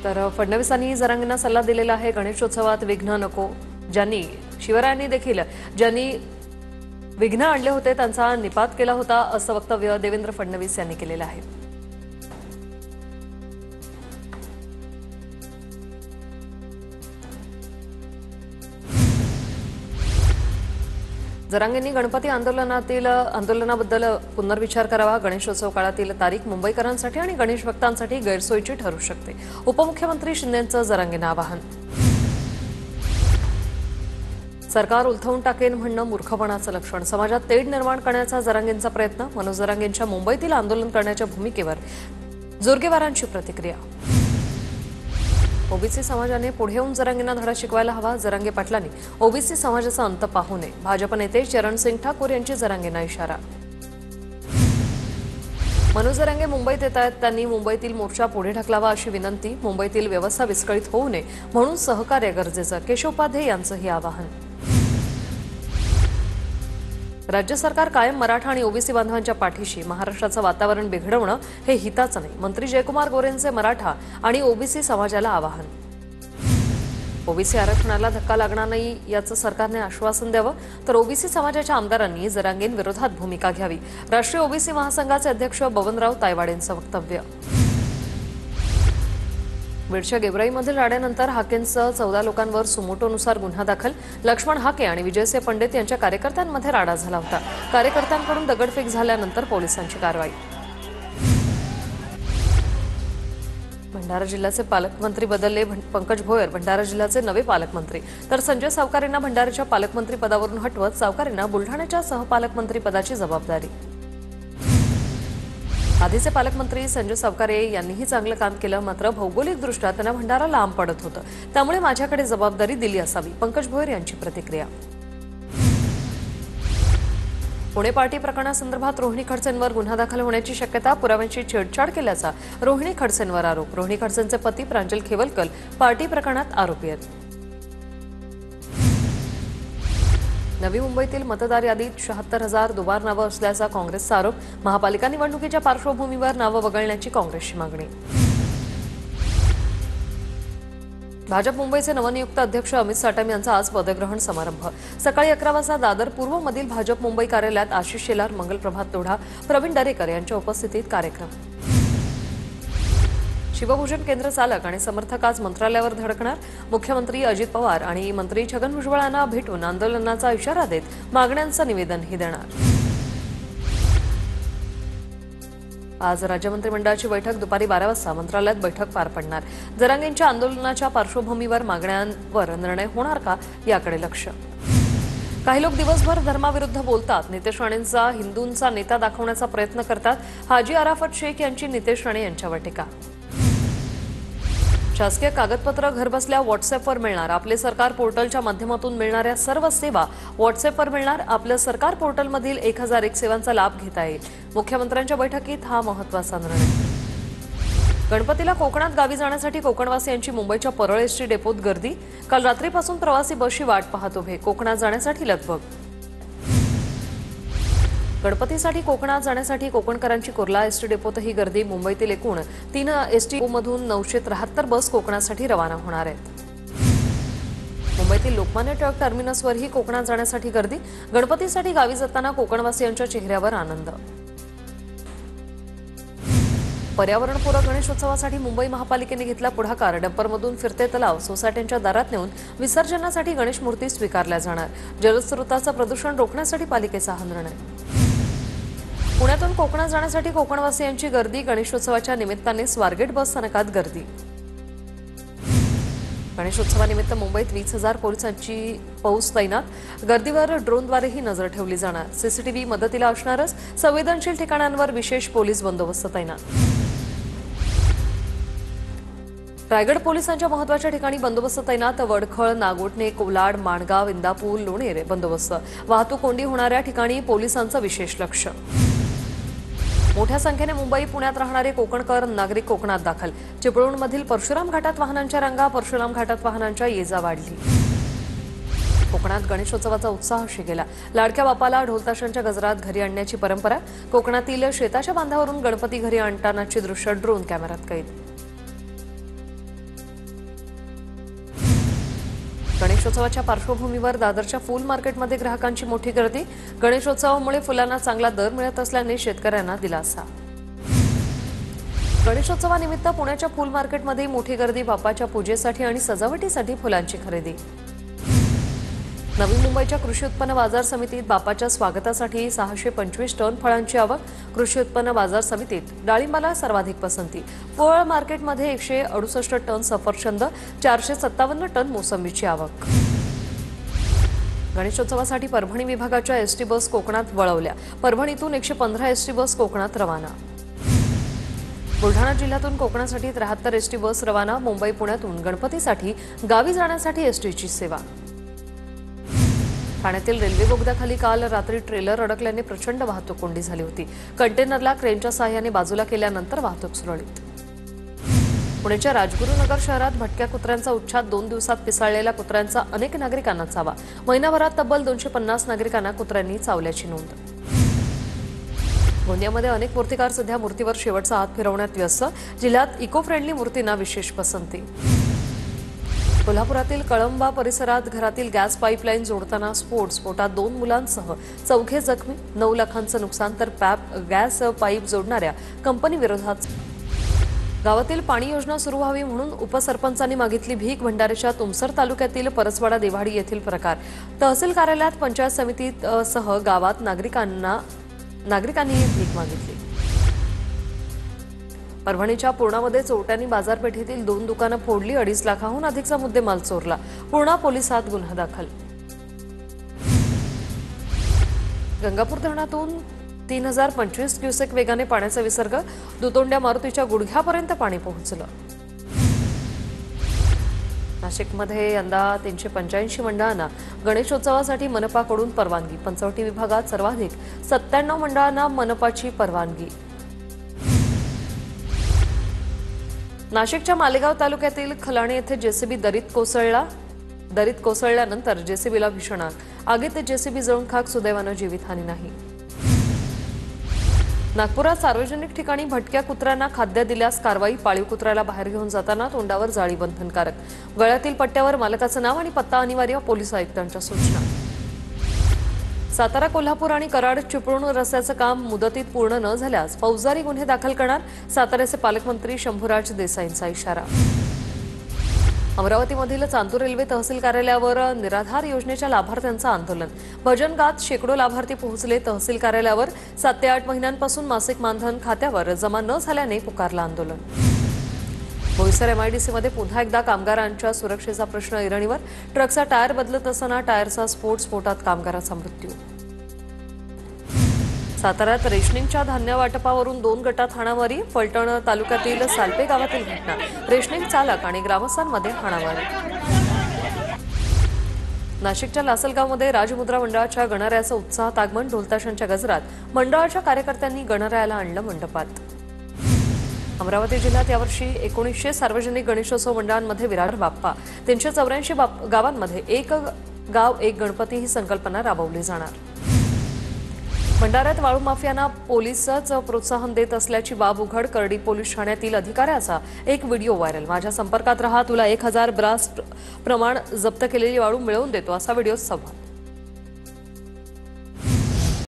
तर फडणवीसांनी जरांगेंना सल्ला दिलेला आहे, गणेशोत्सवात विघ्न नको. शिवरायांनी देखील ज्यांनी विघ्न आणले होते त्यांचा निपात केला होता, असं वक्तव्य देवेंद्र फडणवीस यांनी केलेलं आहे. जरांगेंनी गणपती आंदोलनाबद्दल पुनर्विचार करावा. गणेशोत्सव काळातील तारीख मुंबईकरांसाठी आणि गणेश भक्तांसाठी गैरसोयीची ठरू शकते. उपमुख्यमंत्री शिंदेंचं जरांगेंना आवाहन. सरकार उलथवून टाकेन म्हणणं मूर्खपणाचं लक्षण. समाजात तेढ निर्माण करण्याचा जरांगेंचा प्रयत्न. मनोज जरांगेंच्या मुंबईतील आंदोलन करण्याच्या भूमिकेवर जोरगेवारांची प्रतिक्रिया. ओबीसी समाजाने पुढे येऊन जरांगेंना धडा शिकवायला हवा. जरांगे पाटलांनी ओबीसी समाजाचा अंत पाहू नये. भाजप नेते चरणसिंग ठाकूर यांची जरांगेंना इशारा. मनोज जरांगे मुंबईत येत आहेत, त्यांनी मुंबईतील मोर्चा पुढे ढकलावा अशी विनंती. मुंबईतील व्यवस्था विस्कळीत होऊ नये म्हणून सहकार्य गरजेचं. केशव उपाध्ये यांचंही आवाहन. राज्य सरकार कायम मराठा आणि ओबीसी बांधवांच्या पाठीशी. महाराष्ट्राचं वातावरण बिघडवणं हे हिताचं नाही. मंत्री जयकुमार गोरेंचे मराठा आणि ओबीसी समाजाला आवाहन. ओबीसी आरक्षणाला धक्का लागणार नाही याचं सरकारने आश्वासन द्यावं. तर ओबीसी समाजाच्या आमदारांनी जरांगेंविरोधात भूमिका घ्यावी. राष्ट्रीय ओबीसी महासंघाचे अध्यक्ष बबनराव तायवाडेंचं वक्तव्य. बीडच्या गेवराईमधील राड्यानंतर हाकेंसह 14 लोकांवर सुमोटोनुसार गुन्हा दाखल. लक्ष्मण हाके आणि विजयसिंह पंडित यांच्या कार्यकर्त्यांमध्ये राडा झाला होता. कार्यकर्त्यांकडून दगडफेक झाल्यानंतर पोलिसांची कारवाई. भंडारा जिल्ह्याचे पालकमंत्री बदलले. पंकज भोयर भंडारा जिल्ह्याचे नवे पालकमंत्री. तर संजय सावकारेंना भंडाऱ्याच्या पालकमंत्री पदावरून हटवत सावकारेंना बुलढाण्याच्या सहपालकमंत्री पदाची जबाबदारी. आधीचे पालकमंत्री संजय सावकारे यांनीही चांगलं काम केलं, मात्र भौगोलिकदृष्ट्या त्यांना भंडारा लांब पडत होतं. त्यामुळे माझ्याकडे जबाबदारी दिली असावी. पंकज भोयर यांची प्रतिक्रिया. पुणे पार्टी प्रकरणासंदर्भात रोहिणी खडसेंवर गुन्हा दाखल होण्याची शक्यता. पुराव्यांची छेडछाड केल्याचा रोहिणी खडसेंवर आरोप. रोहिणी खडसेंचे पती प्रांजल खेवलकर पार्टी प्रकरणात आरोपी आहेत. नवी मुंबईतील मतदार यादीत 76,000 दुबार नावं असल्याचा काँग्रेसचा आरोप. महापालिका निवडणुकीच्या पार्श्वभूमीवर नावं वगळण्याची काँग्रेसची मागणी. भाजप मुंबईचे नवनियुक्त अध्यक्ष अमित साटम यांचा आज पदग्रहण समारंभ. सकाळी 11 वाजता दादर पूर्वमधील भाजप मुंबई कार्यालयात आशिष शेलार, मंगलप्रभात तोढा, प्रवीण दरेकर यांच्या उपस्थितीत कार्यक्रम. शिवभोजन केंद्र चालक आणि समर्थक आज मंत्रालयावर धडकणार. मुख्यमंत्री अजित पवार आणि मंत्री छगन भुजबळांना भेटून आंदोलनाचा इशारा देत मागण्यांचं निवेदनही देणार. आज राज्य मंत्रिमंडळाची बैठक दुपारी 12 वाजता मंत्रालयात बैठक पार पडणार. जरांगेंच्या आंदोलनाच्या पार्श्वभूमीवर मागण्यांवर निर्णय होणार का याकडे लक्ष. काही लोक दिवसभर धर्माविरुद्ध बोलतात. नितेश राणेंचा हिंदूंचा नेता दाखवण्याचा प्रयत्न करतात. हाजी अराफत शेख यांची नितेश राणे यांच्यावर टीका. शासकीय कागदपत्र घरबसल्या व्हॉट्सअॅपवर मिळणार. आपले सरकार पोर्टलच्या माध्यमातून मिळणाऱ्या सर्व सेवा व्हॉट्सअॅपवर मिळणार. आपलं सरकार पोर्टलमधील 1001 सेवांचा लाभ घेता येईल. मुख्यमंत्र्यांच्या बैठकीत हा महत्त्वाचा निर्णय. गणपतीला कोकणात गावी जाण्यासाठी कोकणवासियांची मुंबईच्या परळ एसटी डेपोत गर्दी. काल रात्रीपासून प्रवासी बसची वाट पाहत उभे. कोकणात जाण्यासाठी लगबग. गणपतीसाठी कोकणात जाण्यासाठी कोकणकरांची कुर्ला एसटी डेपोतही गर्दी. मुंबईतील एकूण 3 एसटी डेपोमधून 973 बस कोकणासाठी रवाना होणार आहेत. मुंबईतील लोकमान्य टिळक टर्मिनसवरही कोकणात जाण्यासाठी गर्दी. गणपतीसाठी गावी जाताना कोकणवासियांच्या चेहऱ्यावर आनंद. पर्यावरणपूरक गणेशोत्सवासाठी मुंबई महापालिकेने घेतला पुढाकार. डंपरमधून फिरते तलाव सोसायट्यांच्या दारात नेऊन विसर्जनासाठी गणेश मूर्ती स्वीकारल्या जाणार. जलस्रोताचं प्रदूषण रोखण्यासाठी पालिकेचा हा निर्णय. पुण्यातून कोकणात जाण्यासाठी कोकणवासियांची गर्दी. गणेशोत्सवाच्या निमित्ताने स्वारगेट बस स्थानकात गर्दी. गणेशोत्सवानिमित्त मुंबईत 20,000 पोलिसांची फौज तैनात. गर्दीवर ड्रोनद्वारेही नजर ठेवली जाणार. सीसीटीव्ही मदतीला असणारच. संवेदनशील ठिकाणांवर विशेष पोलीस बंदोबस्त तैनात. रायगड पोलिसांच्या महत्त्वाच्या ठिकाणी बंदोबस्त तैनात. वडखळ, नागोठणे, कोलाड, माणगाव, इंदापूर, लोणेर बंदोबस्त. वाहतूक कोंडी होणाऱ्या ठिकाणी पोलिसांचं विशेष लक्ष. मोठ्या संख्येने मुंबई पुण्यात राहणारे कोकणकर नागरिक कोकणात दाखल. चिपळूणमधील परशुराम घाटात वाहनांच्या रांगा. परशुराम घाटात वाहनांच्या ये-जा वाढली. कोकणात गणेशोत्सवाचा उत्साह शिगेला. लाडक्या बापाला ढोलताशांच्या गजरात घरी आणण्याची परंपरा. कोकणातील शेताच्या बांधावरून गणपती घरी आणतानाची दृश्य ड्रोन कॅमेऱ्यात कैद. गणेशोत्सवाच्या पार्श्वभूमीवर दादरच्या फूल मार्केटमध्ये ग्राहकांची मोठी गर्दी। गणेशोत्सवामुळे फुलांना चांगला दर मिळत असल्याने शेतकऱ्यांना दिलासा। गणेशोत्सवानिमित्त पुण्याच्या फूल मार्केटमध्ये मोठी गर्दी। बाप्पाच्या पूजेसाठी आणि सजावटीसाठी फुलांची खरेदी। नवी मुंबईच्या कृषी उत्पन्न बाजार समितीत बाप्पाच्या स्वागतासाठी 625 टन फळांची आवक। कृषी उत्पन्न बाजार समितीत डाळिंबाला सर्वाधिक पसंती। फळ मार्केटमध्ये 168 टन सफरचंद, 457 टन मोसंबीची आवक। गणेशोत्सवासाठी परभणी विभागाच्या एसटी बस कोकणात वळवल्या। परभणीतून 115 एसटी बस कोकणात रवाना। बुलढाणा जिल्ह्यातून कोकणासाठी 73 एसटी बस रवाना। मुंबई पुण्यातून गणपतीसाठी गावी जाण्यासाठी एसटीची सेवा। ठाण्यातील रेल्वे बोगद्याखाली काल रात्री ट्रेलर अडकल्याने प्रचंड वाहतूक कोंडी झाली होती। कंटेनरला क्रेनच्या सहाय्याने बाजूला केल्यानंतर वाहतूक सुरळीत। पुण्याच्या राजगुरुनगर शहरात भटक्या कुत्र्यांचा उच्छाद। 2 दिवसात पिसाळलेल्या कुत्र्यांचा अनेक नागरिकांना चावा। महिनाभरात तब्बल 250 नागरिकांना कुत्र्यांनी चावल्याची नोंद। गोंदियामध्ये अनेक मूर्तिकार सध्या मूर्तीवर शेवटचा हात फिरवण्यात व्यस्त। जिल्ह्यात इको फ्रेंडली मूर्तींना विशेष पसंती। कोल्हापुरातील कळंबा परिसरात घरातील गॅस पाईपलाईन जोडताना स्फोटात 2 मुलांसह 4 जखमी। 9 लाखांचं नुकसान तर गॅस पाईप जोडणाऱ्या कंपनीविरोधात। गावातील पाणी योजना सुरू व्हावी म्हणून उपसरपंचांनी मागितली भीक। भंडाऱ्याच्या तुमसर तालुक्यातील परसवाडा देवाडी येथील प्रकार। तहसील कार्यालयात पंचायत समितीत सह गावात नागरिकांनी भीक मागितली। परभणीच्या पूर्णामध्ये चोरट्यांनी बाजारपेठेतील 2 दुकानं फोडली। 2.5 लाखाहून अधिकचा मुद्देमाल चोरला। पूर्णा पोलिसात गुन्हा दाखल। गंगापूर धरणातून 3025 क्युसेक वेगाने पाण्याचा विसर्ग। दुतोंड्या मारुतीच्या गुडघ्यापर्यंत पाणी पोहोचलं। नाशिकमध्ये यंदा 385 मंडळांना गणेशोत्सवासाठी मनपाकडून परवानगी। पंचवटी विभागात सर्वाधिक 97 मंडळांना मनपाची परवानगी। नाशिकच्या मालेगाव तालुक्यातील खलाणे येथे जेसीबी दरीत कोसळल्यानंतर जेसीबीला भीषण आग। आगीत जेसीबी जळून खाक। सुदैवानं जीवितहानी नाही। नागपुरात सार्वजनिक ठिकाणी भटक्या कुत्र्यांना खाद्य दिल्यास कारवाई। पाळीव कुत्र्याला बाहेर घेऊन जाताना तोंडावर जाळी बंधनकारक। गळ्यातील पट्ट्यावर मालकाचं नाव आणि पत्ता अनिवार्य। पोलीस आयुक्तांच्या सूचना। सातारा, कोल्हापूर आणि कराड चिपळूण रस्त्याचं काम मुदतीत पूर्ण न झाल्यास फौजदारी गुन्हे दाखल करणार। साताऱ्याचे पालकमंत्री शंभूराज देसाईंचा इशारा। अमरावतीमधील चांदूर रेल्वे तहसील कार्यालयावर निराधार योजनेच्या लाभार्थ्यांचं आंदोलन। भजन गात शेकडो लाभार्थी पोहोचले तहसील कार्यालयावर। 7 ते 8 महिन्यांपासून मासिक मानधन खात्यावर जमा न झाल्याने पुकारलं आंदोलन। बोईसर एमआयडीसीमध्ये पुन्हा एकदा कामगारांच्या सुरक्षेचा प्रश्न ऐरणीवर। ट्रकचा टायर बदलत असताना टायरचा स्फोटात कामगाराचा मृत्यू। साताऱ्यात रेशनिंगच्या धान्य वाटपावरून 2 गटात हाणामारी। फलटण तालुक्यातील सालपे गावातील घटना। रेशनिंग चालक आणि ग्रामस्थांमध्ये हाणामारी। नाशिकच्या लासलगावमध्ये राजमुद्रा मंडळाच्या गणरायाचं उत्साहात आगमन। ढोलताशांच्या गजरात मंडळाच्या कार्यकर्त्यांनी गणरायाला आणलं मंडपात। अमरावती जिल्ह्यात यावर्षी 1900 सार्वजनिक गणेशोत्सव मंडळांमध्ये विराट बाप्पा। 384 गावांमध्ये एक गाव एक गणपती ही संकल्पना राबवली जाणार। भंडाऱ्यात वाळू माफियांना पोलिसच प्रोत्साहन देत असल्याची बाब उघड। करडी पोलीस ठाण्यातील अधिकाऱ्याचा एक व्हिडिओ व्हायरल। माझ्या संपर्कात रहा, तुला 1000 ब्रास प्रमाण जप्त केलेली वाळू मिळवून देतो, असा व्हिडिओ संवाद।